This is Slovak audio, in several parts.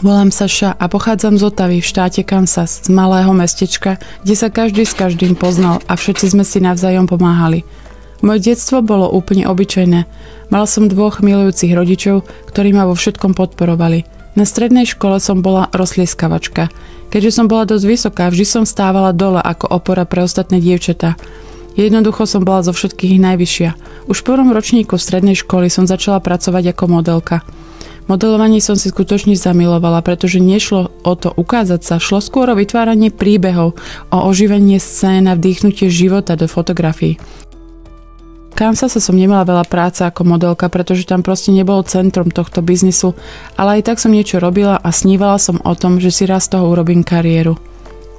Volám sa Ša a pochádzam z Ottavy v štáte Kansas, z malého mestečka, kde sa každý s každým poznal a všetci sme si navzájom pomáhali. Moje detstvo bolo úplne obyčajné. Mala som 2 milujúcich rodičov, ktorí ma vo všetkom podporovali. Na strednej škole som bola rozlieskavačka. Keďže som bola dosť vysoká, vždy som stávala dole ako opora pre ostatné dievčatá. Jednoducho som bola zo všetkých najvyššia. Už v 1. ročníku strednej školy som začala pracovať ako modelka. Modelovanie som si skutočne zamilovala, pretože nešlo o to ukázať sa, šlo skôr o vytváranie príbehov, o oživenie scén a vdýchnutie života do fotografií. V Kansase som nemala veľa práce ako modelka, pretože tam proste nebolo centrum tohto biznisu, ale aj tak som niečo robila a snívala som o tom, že si raz z toho urobím kariéru.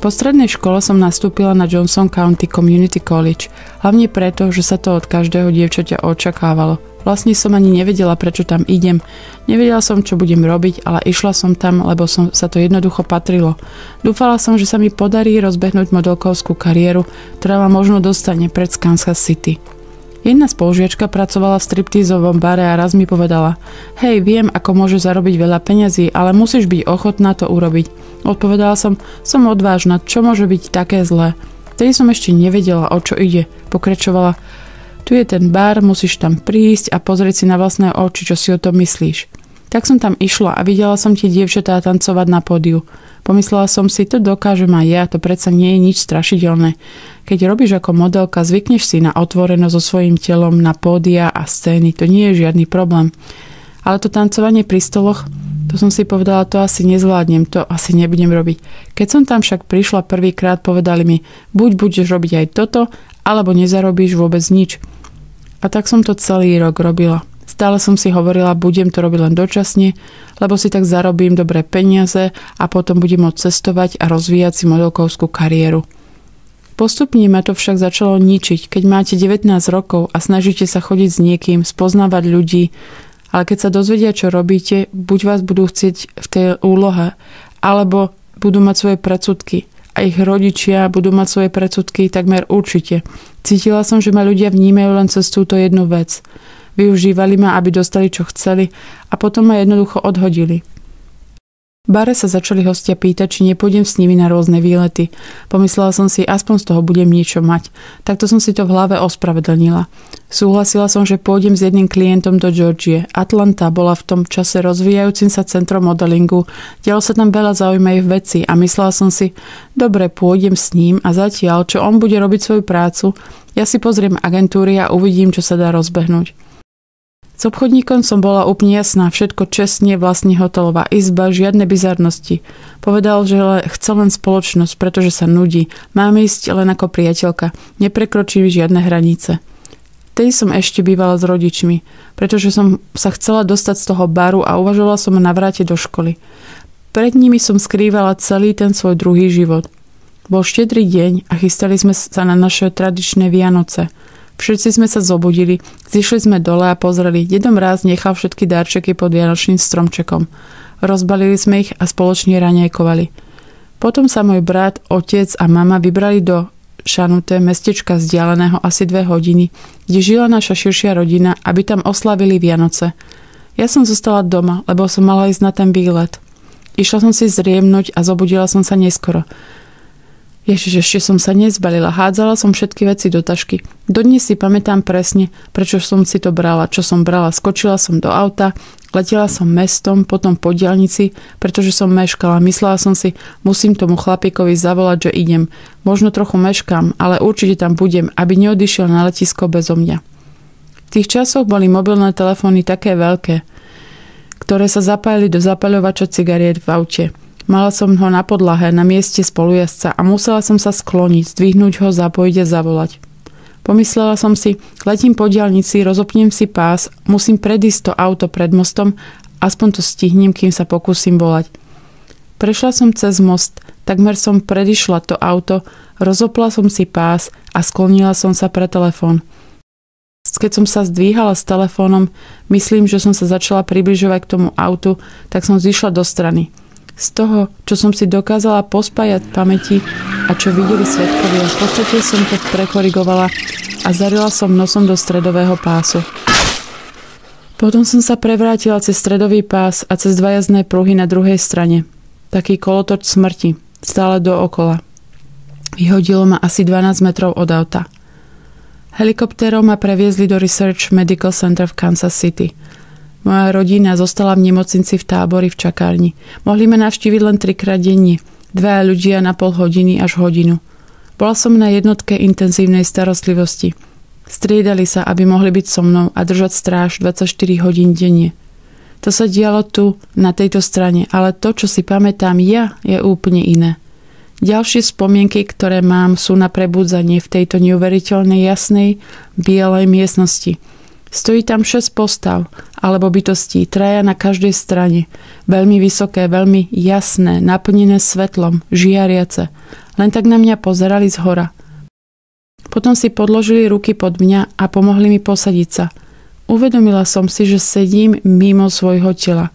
Po strednej škole som nastúpila na Johnson County Community College, hlavne preto, že sa to od každého dievčaťa očakávalo. Vlastne som ani nevedela, prečo tam idem. Nevedela som, čo budem robiť, ale išla som tam, lebo sa to jednoducho patrilo. Dúfala som, že sa mi podarí rozbehnúť modelkovskú kariéru, ktorá ma možno dostane pred Kansas City. Jedna spolužiačka pracovala v striptízovom bare a raz mi povedala: "Hej, viem, ako môžeš zarobiť veľa peňazí, ale musíš byť ochotná to urobiť." Odpovedala som odvážna, čo môže byť také zlé. Vtedy som ešte nevedela, o čo ide. Pokračovala: "Tu je ten bar, musíš tam prísť a pozrieť si na vlastné oči, čo si o tom myslíš." Tak som tam išla a videla som tie dievčatá tancovať na pódiu. Pomyslela som si, to dokážem aj ja, to predsa nie je nič strašidelné. Keď robíš ako modelka, zvykneš si na otvorenosť so svojím telom, na pódia a scény, to nie je žiadny problém. Ale to tancovanie pri stoloch, to som si povedala, to asi nezvládnem, to asi nebudem robiť. Keď som tam však prišla prvýkrát, povedali mi: "Buď budeš robiť aj toto, alebo nezarobíš vôbec nič." A tak som to celý rok robila. Stále som si hovorila, budem to robiť len dočasne, lebo si tak zarobím dobré peniaze a potom budem môcť cestovať a rozvíjať si modelkovskú kariéru. Postupne ma to však začalo ničiť, keď máte 19 rokov a snažíte sa chodiť s niekým, spoznávať ľudí, ale keď sa dozvedia, čo robíte, buď vás budú chcieť v tej úlohe, alebo budú mať svoje predsudky. A ich rodičia budú mať svoje predsudky takmer určite. Cítila som, že ma ľudia vnímajú len cez túto jednu vec. Využívali ma, aby dostali, čo chceli, a potom ma jednoducho odhodili. V bare sa začali hostia pýtať, či nepôjdem s nimi na rôzne výlety. Pomyslela som si, aspoň z toho budem niečo mať. Takto som si to v hlave ospravedlnila. Súhlasila som, že pôjdem s jedným klientom do Georgie. Atlanta bola v tom čase rozvíjajúcim sa centrom modelingu. Dialo sa tam veľa zaujímavých vecí a myslela som si, dobre, pôjdem s ním a zatiaľ, čo on bude robiť svoju prácu, ja si pozriem agentúry a uvidím, čo sa dá rozbehnúť. S obchodníkom som bola úplne jasná, všetko čestne, vlastne hotelová izba, žiadne bizarnosti. Povedal, že chce len spoločnosť, pretože sa nudí. Mám ísť len ako priateľka, neprekročím žiadne hranice. Vtedy som ešte bývala s rodičmi, pretože som sa chcela dostať z toho baru a uvažovala som o navrate do školy. Pred nimi som skrývala celý ten svoj druhý život. Bol štedrý deň a chystali sme sa na naše tradičné Vianoce. Všetci sme sa zobudili, zišli sme dole a pozreli. Dedo Mráz nechal všetky darčeky pod vianočným stromčekom. Rozbalili sme ich a spoločne raňajkovali. Potom sa môj brat, otec a mama vybrali do Šanuté, mestečka vzdialeného asi 2 hodiny, kde žila naša širšia rodina, aby tam oslavili Vianoce. Ja som zostala doma, lebo som mala ísť na ten výlet. Išla som si zriemnúť a zobudila som sa neskoro. Ježiš, ešte som sa nezbalila. Hádzala som všetky veci do tašky. Dodnes si pamätám presne, prečo som si to brala, čo som brala. Skočila som do auta, letela som mestom, potom po diaľnici, pretože som meškala. Myslela som si, musím tomu chlapíkovi zavolať, že idem. Možno trochu meškám, ale určite tam budem, aby neodišiel na letisko bezo mňa. V tých časoch boli mobilné telefóny také veľké, ktoré sa zapájali do zapaľovača cigariet v aute. Mala som ho na podlahe, na mieste spolujazca a musela som sa skloniť, zdvihnúť ho, zapojiť a zavolať. Pomyslela som si, letím po diaľnici, rozopnem si pás, musím predísť to auto pred mostom, aspoň to stihnem, kým sa pokúsim volať. Prešla som cez most, takmer som predišla to auto, rozopla som si pás a sklonila som sa pre telefón. Keď som sa zdvíhala s telefónom, myslím, že som sa začala približovať k tomu autu, tak som zišla do strany. Z toho, čo som si dokázala pospájať v pamäti a čo videli svedkovia, v podstate som to prekorigovala a zarila som nosom do stredového pásu. Potom som sa prevrátila cez stredový pás a cez dva jazdné pruhy na druhej strane. Taký kolotoč smrti, stále dookola. Vyhodilo ma asi 12 metrov od auta. Helikoptérou ma previezli do Research Medical Center v Kansas City. Moja rodina zostala v nemocnici v tábori v čakárni. Mohli ma navštíviť len 3-krát denne. 2 ľudia na pol hodiny až hodinu. Bola som na jednotke intenzívnej starostlivosti. Striedali sa, aby mohli byť so mnou a držať stráž 24 hodín denne. To sa dialo tu, na tejto strane, ale to, čo si pamätám ja, je úplne iné. Ďalšie spomienky, ktoré mám, sú na prebudzanie v tejto neuveriteľnej jasnej, bielej miestnosti. Stojí tam 6 postav, alebo bytostí, 3 na každej strane. Veľmi vysoké, veľmi jasné, naplnené svetlom, žiariace. Len tak na mňa pozerali zhora. Potom si podložili ruky pod mňa a pomohli mi posadiť sa. Uvedomila som si, že sedím mimo svojho tela.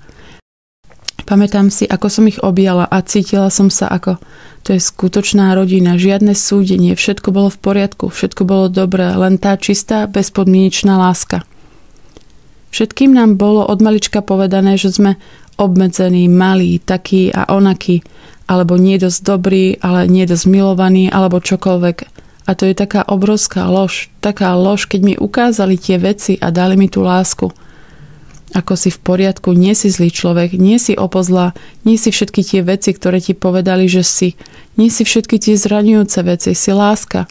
Pamätám si, ako som ich objala a cítila som sa ako... To je skutočná rodina, žiadne súdenie, všetko bolo v poriadku, všetko bolo dobré, len tá čistá, bezpodmienečná láska. Všetkým nám bolo od malička povedané, že sme obmedzení, malí, takí a onakí, alebo nie dosť dobrí, ale nie dosť milovaní, alebo čokoľvek. A to je taká obrovská lož, keď mi ukázali tie veci a dali mi tú lásku. Ako si v poriadku, nie si zlý človek, nie si opozlá, nie si všetky tie veci, ktoré ti povedali, že si. Nie si všetky tie zraňujúce veci, si láska.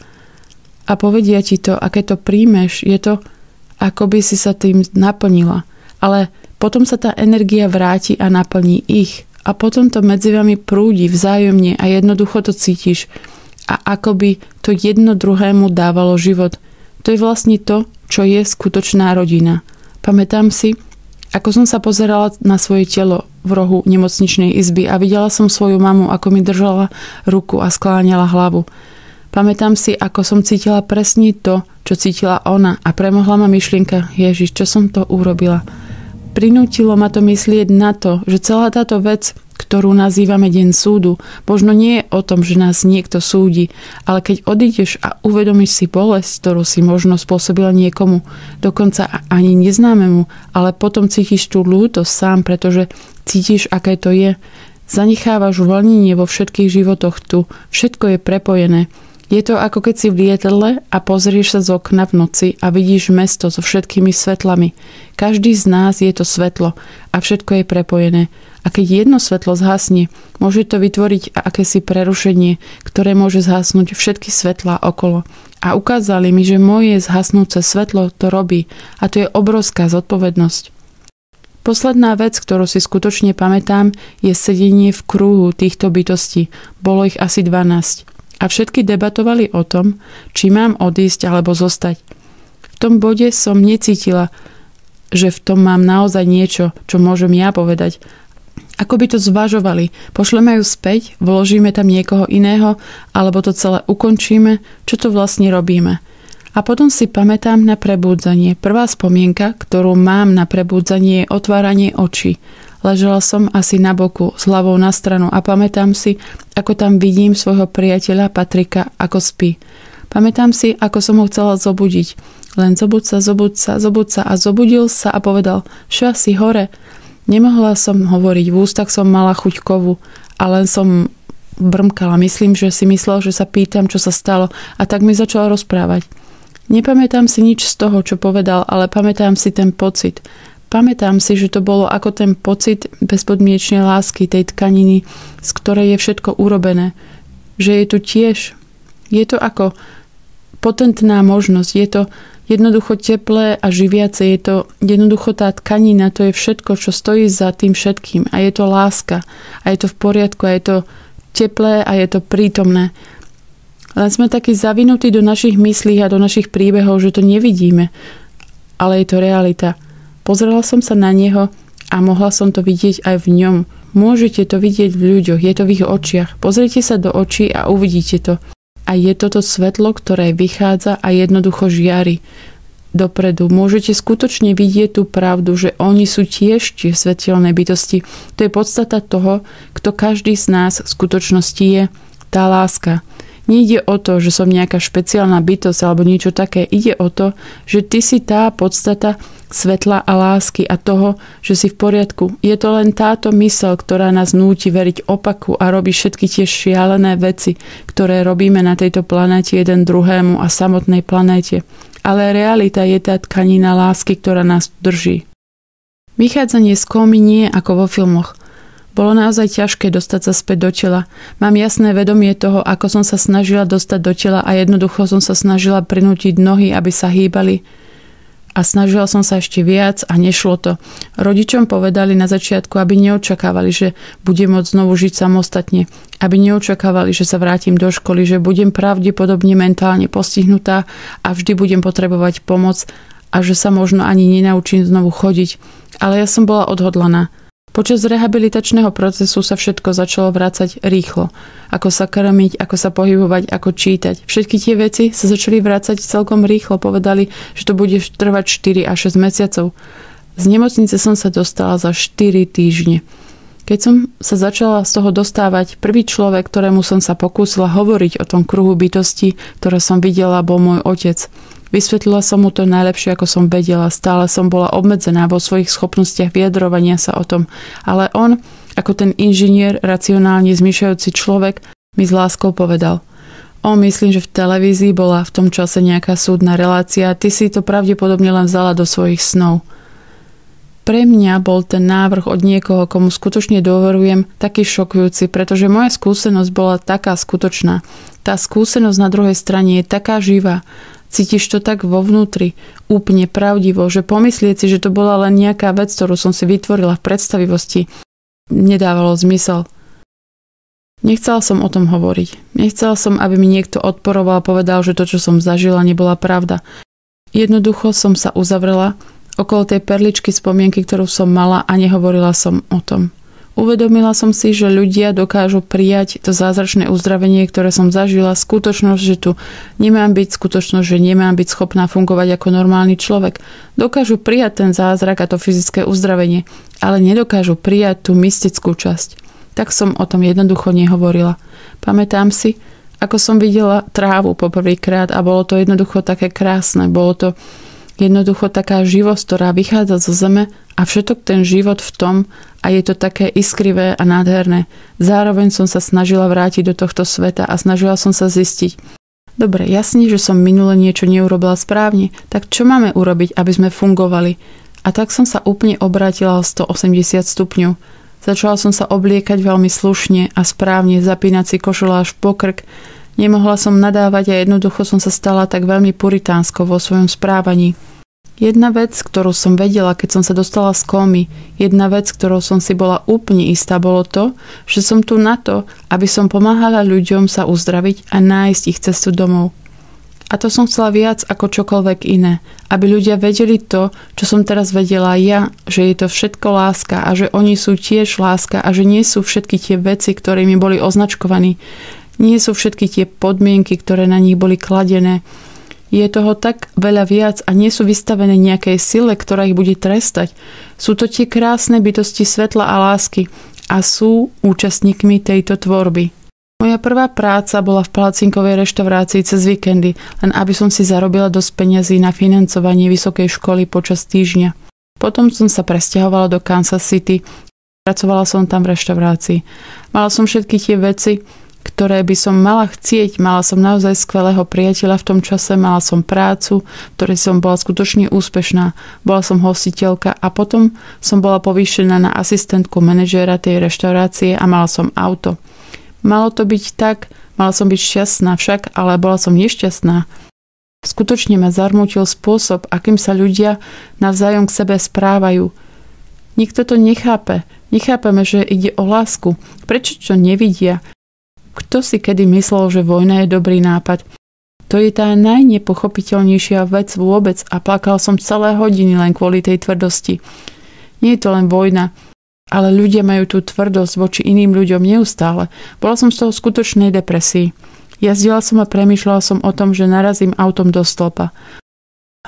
A povedia ti to, a keď to príjmeš, je to, ako by si sa tým naplnila. Ale potom sa tá energia vráti a naplní ich. A potom to medzi vami prúdi vzájomne a jednoducho to cítiš. A ako by to jedno druhému dávalo život. To je vlastne to, čo je skutočná rodina. Pamätám si, ako som sa pozerala na svoje telo v rohu nemocničnej izby a videla som svoju mamu, ako mi držala ruku a skláňala hlavu. Pamätám si, ako som cítila presne to, čo cítila ona a premohla ma myšlienka, Ježiš, čo som to urobila. Prinútilo ma to myslieť na to, že celá táto vec, ktorú nazývame deň súdu, možno nie je o tom, že nás niekto súdi, ale keď odídeš a uvedomíš si bolesť, ktorú si možno spôsobila niekomu, dokonca ani neznámemu, ale potom cítiš tú ľútosť sám, pretože cítiš, aké to je. Zanechávaš uvoľnenie vo všetkých životoch tu. Všetko je prepojené. Je to ako keď si v lietadle a pozrieš sa z okna v noci a vidíš mesto so všetkými svetlami. Každý z nás je to svetlo a všetko je prepojené. A keď jedno svetlo zhasne, môže to vytvoriť akési prerušenie, ktoré môže zhasnúť všetky svetlá okolo. A ukázali mi, že moje zhasnúce svetlo to robí a to je obrovská zodpovednosť. Posledná vec, ktorú si skutočne pamätám, je sedenie v kruhu týchto bytostí. Bolo ich asi 12. A všetky debatovali o tom, či mám odísť alebo zostať. V tom bode som necítila, že v tom mám naozaj niečo, čo môžem ja povedať. Ako by to zvažovali, pošleme ju späť, vložíme tam niekoho iného, alebo to celé ukončíme, čo to vlastne robíme. A potom si pamätám na prebúdzanie. Prvá spomienka, ktorú mám na prebúdzanie, je otváranie očí. Ležela som asi na boku, s hlavou na stranu a pamätám si, ako tam vidím svojho priateľa Patrika, ako spí. Pamätám si, ako som ho chcela zobudiť. Len zobuď sa a zobudil sa a povedal, čo asi hore. Nemohla som hovoriť, v ústach som mala chuť kovu a len som brmkala. Myslím, že si myslel, že sa pýtam, čo sa stalo a tak mi začal rozprávať. Nepamätám si nič z toho, čo povedal, ale pamätám si ten pocit. Pamätám si, že to bolo ako ten pocit bezpodmienečnej lásky, tej tkaniny, z ktorej je všetko urobené. Že je tu tiež, je to ako potentná možnosť, je to jednoducho teplé a živiace, je to jednoducho tá tkanina, to je všetko, čo stojí za tým všetkým. A je to láska, a je to v poriadku, a je to teplé a je to prítomné. Len sme takí zavinutí do našich myslí a do našich príbehov, že to nevidíme. Ale je to realita. Pozrela som sa na neho a mohla som to vidieť aj v ňom. Môžete to vidieť v ľuďoch, je to v ich očiach. Pozrite sa do očí a uvidíte to. A je toto svetlo, ktoré vychádza a jednoducho žiari dopredu. Môžete skutočne vidieť tú pravdu, že oni sú tiež tie svetelné bytosti. To je podstata toho, kto každý z nás v skutočnosti je. Tá láska. Nejde o to, že som nejaká špeciálna bytosť alebo niečo také. Ide o to, že ty si tá podstata, svetla a lásky a toho, že si v poriadku. Je to len táto myseľ, ktorá nás núti veriť opaku a robí všetky tie šialené veci, ktoré robíme na tejto planéte jeden druhému a samotnej planéte. Ale realita je tá tkanina lásky, ktorá nás drží. Vychádzanie z kómy nie je ako vo filmoch. Bolo naozaj ťažké dostať sa späť do tela. Mám jasné vedomie toho, ako som sa snažila dostať do tela a jednoducho som sa snažila prinútiť nohy, aby sa hýbali. A snažila som sa ešte viac a nešlo to. Rodičom povedali na začiatku, aby neočakávali, že budem môcť znovu žiť samostatne. Aby neočakávali, že sa vrátim do školy, že budem pravdepodobne mentálne postihnutá a vždy budem potrebovať pomoc a že sa možno ani nenaučím znovu chodiť. Ale ja som bola odhodlaná. Počas rehabilitačného procesu sa všetko začalo vrácať rýchlo. Ako sa krmiť, ako sa pohybovať, ako čítať. Všetky tie veci sa začali vrácať celkom rýchlo. Povedali, že to bude trvať 4 až 6 mesiacov. Z nemocnice som sa dostala za 4 týždne. Keď som sa začala z toho dostávať, prvý človek, ktorému som sa pokúsila hovoriť o tom kruhu bytosti, ktoré som videla, bol môj otec. Vysvetlila som mu to najlepšie, ako som vedela. Stále som bola obmedzená vo svojich schopnostiach vyjadrovania sa o tom. Ale on, ako ten inžinier, racionálne zmýšľajúci človek, mi s láskou povedal: myslím, že v televízii bola v tom čase nejaká súdna relácia a ty si to pravdepodobne len vzala do svojich snov. Pre mňa bol ten návrh od niekoho, komu skutočne dôverujem, taký šokujúci, pretože moja skúsenosť bola taká skutočná. Tá skúsenosť na druhej strane je taká živá. Cítiš to tak vo vnútri, úplne pravdivo, že pomyslieť si, že to bola len nejaká vec, ktorú som si vytvorila v predstavivosti, nedávalo zmysel. Nechcela som o tom hovoriť. Nechcela som, aby mi niekto odporoval a povedal, že to, čo som zažila, nebola pravda. Jednoducho som sa uzavrela okolo tej perličky spomienky, ktorú som mala a nehovorila som o tom. Uvedomila som si, že ľudia dokážu prijať to zázračné uzdravenie, ktoré som zažila, skutočnosť, že tu nemám byť, skutočnosť, že nemám byť schopná fungovať ako normálny človek. Dokážu prijať ten zázrak a to fyzické uzdravenie, ale nedokážu prijať tú mystickú časť. Tak som o tom jednoducho nehovorila. Pamätám si, ako som videla trávu poprvýkrát a bolo to jednoducho také krásne, bolo to jednoducho taká živosť, ktorá vychádza zo zeme a všetok ten život v tom a je to také iskrivé a nádherné. Zároveň som sa snažila vrátiť do tohto sveta a snažila som sa zistiť: dobre, jasne, že som minule niečo neurobila správne, tak čo máme urobiť, aby sme fungovali? A tak som sa úplne obrátila o 180 stupňov. Začala som sa obliekať veľmi slušne a správne, zapínať si košelu až po krk. Nemohla som nadávať a jednoducho som sa stala tak veľmi puritánskou vo svojom správaní. Jedna vec, ktorú som vedela, keď som sa dostala z kómy, jedna vec, ktorou som si bola úplne istá, bolo to, že som tu na to, aby som pomáhala ľuďom sa uzdraviť a nájsť ich cestu domov. A to som chcela viac ako čokoľvek iné. Aby ľudia vedeli to, čo som teraz vedela ja, že je to všetko láska a že oni sú tiež láska a že nie sú všetky tie veci, ktorými boli označkovaní. Nie sú všetky tie podmienky, ktoré na nich boli kladené. Je toho tak veľa viac a nie sú vystavené nejakej sile, ktorá ich bude trestať. Sú to tie krásne bytosti svetla a lásky a sú účastníkmi tejto tvorby. Moja prvá práca bola v palacinkovej reštaurácii cez víkendy, len aby som si zarobila dosť peňazí na financovanie vysokej školy počas týždňa. Potom som sa presťahovala do Kansas City. Pracovala som tam v reštaurácii. Mala som všetky tie veci, ktoré by som mala chcieť. Mala som naozaj skvelého priateľa v tom čase, mala som prácu, v ktorej som bola skutočne úspešná. Bola som hostiteľka a potom som bola povýšená na asistentku manažéra tej reštaurácie a mala som auto. Malo to byť tak, mala som byť šťastná však, ale bola som nešťastná. Skutočne ma zarmútil spôsob, akým sa ľudia navzájom k sebe správajú. Nikto to nechápe. Nechápeme, že ide o lásku. Prečo to nevidia? Kto si kedy myslel, že vojna je dobrý nápad? To je tá najnepochopiteľnejšia vec vôbec a plakal som celé hodiny len kvôli tej tvrdosti. Nie je to len vojna, ale ľudia majú tú tvrdosť voči iným ľuďom neustále. Bola som z toho skutočnej depresii. Jazdila som a premýšľala som o tom, že narazím autom do stĺpa.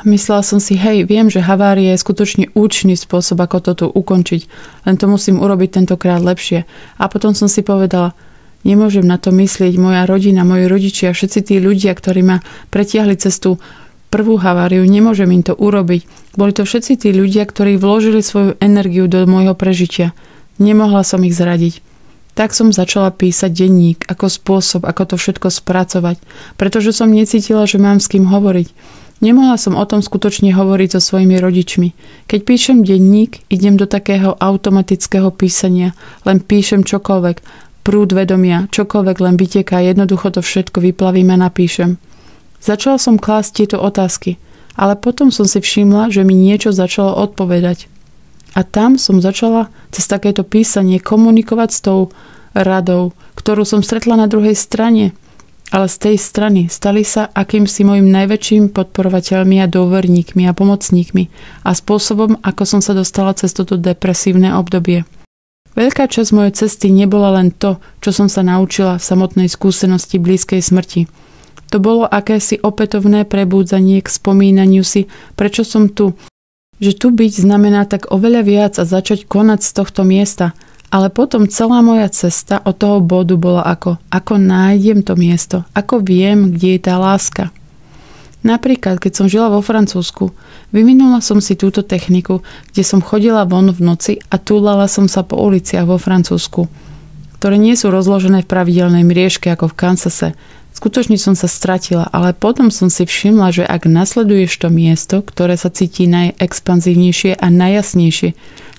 Myslela som si, viem, že havária je skutočne účinný spôsob, ako to tu ukončiť, len to musím urobiť tentokrát lepšie. A potom som si povedala, nemôžem na to myslieť, moja rodina, moji rodičia, všetci tí ľudia, ktorí ma pretiahli cez tú prvú haváriu, nemôžem im to urobiť. Boli to všetci tí ľudia, ktorí vložili svoju energiu do môjho prežitia. Nemohla som ich zradiť. Tak som začala písať denník ako spôsob, ako to všetko spracovať, pretože som necítila, že mám s kým hovoriť. Nemohla som o tom skutočne hovoriť so svojimi rodičmi. Keď píšem denník, idem do takého automatického písania, len píšem čokoľvek, prúd vedomia, čokoľvek len vyteká, jednoducho to všetko vyplavím a napíšem. Začala som klásť tieto otázky, ale potom som si všimla, že mi niečo začalo odpovedať. A tam som začala cez takéto písanie komunikovať s tou radou, ktorú som stretla na druhej strane. Ale z tej strany stali sa akýmsi mojim najväčším podporovateľmi a dôverníkmi a pomocníkmi a spôsobom, ako som sa dostala cez toto depresívne obdobie. Veľká časť mojej cesty nebola len to, čo som sa naučila v samotnej skúsenosti blízkej smrti. To bolo akési opätovné prebúdzanie k spomínaniu si, prečo som tu. Že tu byť znamená tak oveľa viac a začať konať z tohto miesta. Ale potom celá moja cesta od toho bodu bola ako nájdem to miesto, ako viem, kde je tá láska. Napríklad, keď som žila vo Francúzsku, vyvinula som si túto techniku, kde som chodila von v noci a túlala som sa po uliciach vo Francúzsku, ktoré nie sú rozložené v pravidelnej mriežke ako v Kansase. Skutočne som sa stratila, ale potom som si všimla, že ak nasleduješ to miesto, ktoré sa cíti najexpanzívnejšie a najjasnejšie,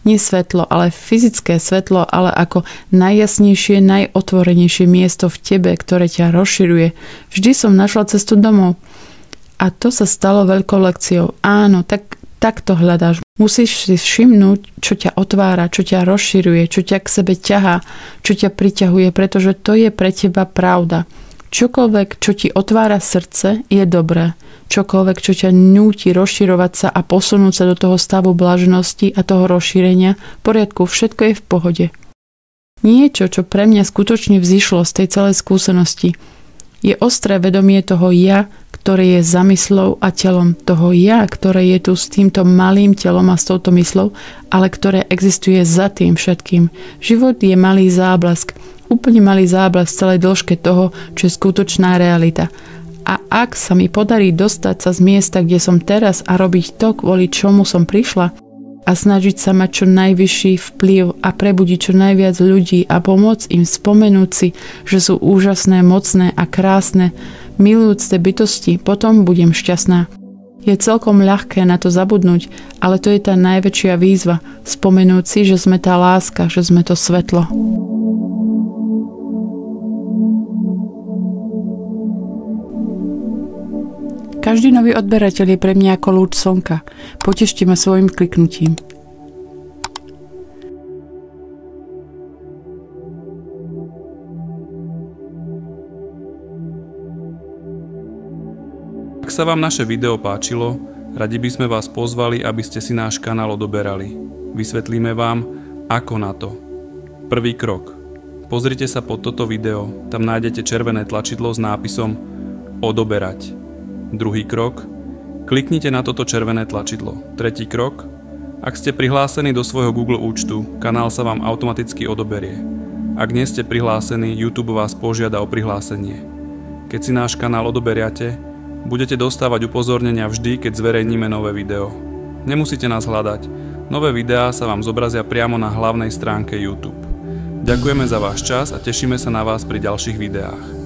nie svetlo, ale fyzické svetlo, ale ako najjasnejšie, najotvorenejšie miesto v tebe, ktoré ťa rozširuje, vždy som našla cestu domov. A to sa stalo veľkou lekciou. Áno, tak to hľadáš. Musíš si všimnúť, čo ťa otvára, čo ťa rozširuje, čo ťa k sebe ťahá, čo ťa priťahuje, pretože to je pre teba pravda. Čokoľvek, čo ti otvára srdce, je dobré. Čokoľvek, čo ťa núti rozširovať sa a posunúť sa do toho stavu blaženosti a toho rozšírenia, v poriadku, všetko je v pohode. Niečo, čo pre mňa skutočne vzišlo z tej celej skúsenosti, je ostré vedomie toho ja, ktoré je za myslou a telom. Toho ja, ktoré je tu s týmto malým telom a s touto myslou, ale ktoré existuje za tým všetkým. Život je malý záblesk. Úplne malý záblesk celej dĺžke toho, čo je skutočná realita. A ak sa mi podarí dostať sa z miesta, kde som teraz a robiť to, kvôli čomu som prišla a snažiť sa mať čo najvyšší vplyv a prebudiť čo najviac ľudí a pomôcť im spomenúť si, že sú úžasné, mocné a krásne, milujúce bytosti, potom budem šťastná. Je celkom ľahké na to zabudnúť, ale to je tá najväčšia výzva, spomenúť si, že sme tá láska, že sme to svetlo. Každý nový odberateľ je pre mňa ako lúč slnka. Potešte ma svojim kliknutím. Ak sa vám naše video páčilo, radi by sme vás pozvali, aby ste si náš kanál odoberali. Vysvetlíme vám, ako na to. Prvý krok. Pozrite sa pod toto video, tam nájdete červené tlačidlo s nápisom Odoberať. Druhý krok. Kliknite na toto červené tlačidlo. Tretí krok. Ak ste prihlásení do svojho Google účtu, kanál sa vám automaticky odoberie. Ak nie ste prihlásení, YouTube vás požiada o prihlásenie. Keď si náš kanál odoberiate, budete dostávať upozornenia vždy, keď zverejníme nové video. Nemusíte nás hľadať. Nové videá sa vám zobrazia priamo na hlavnej stránke YouTube. Ďakujeme za váš čas a tešíme sa na vás pri ďalších videách.